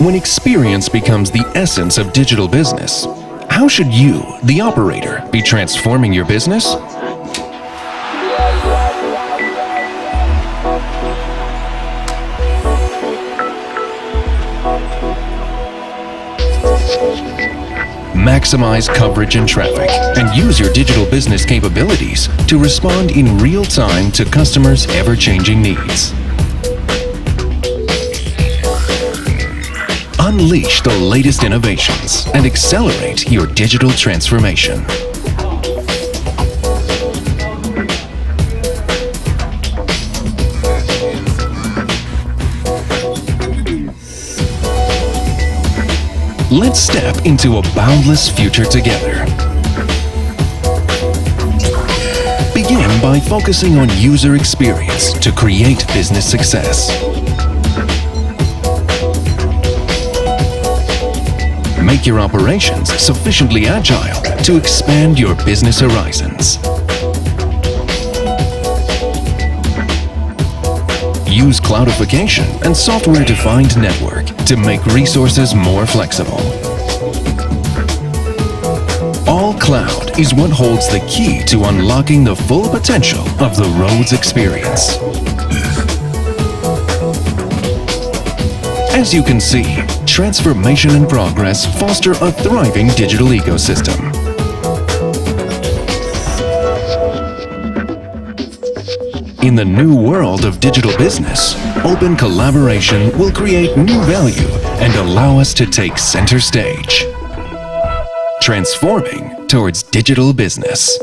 When experience becomes the essence of digital business, how should you, the operator, be transforming your business? Maximize coverage and traffic, and use your digital business capabilities to respond in real time to customers' ever-changing needs. Unleash the latest innovations and accelerate your digital transformation. Let's step into a boundless future together. Begin by focusing on user experience to create business success. Make your operations sufficiently agile to expand your business horizons. Use cloudification and software-defined network to make resources more flexible. All cloud is what holds the key to unlocking the full potential of the roads experience. As you can see, transformation and progress foster a thriving digital ecosystem. In the new world of digital business, open collaboration will create new value and allow us to take center stage. Transforming towards digital business.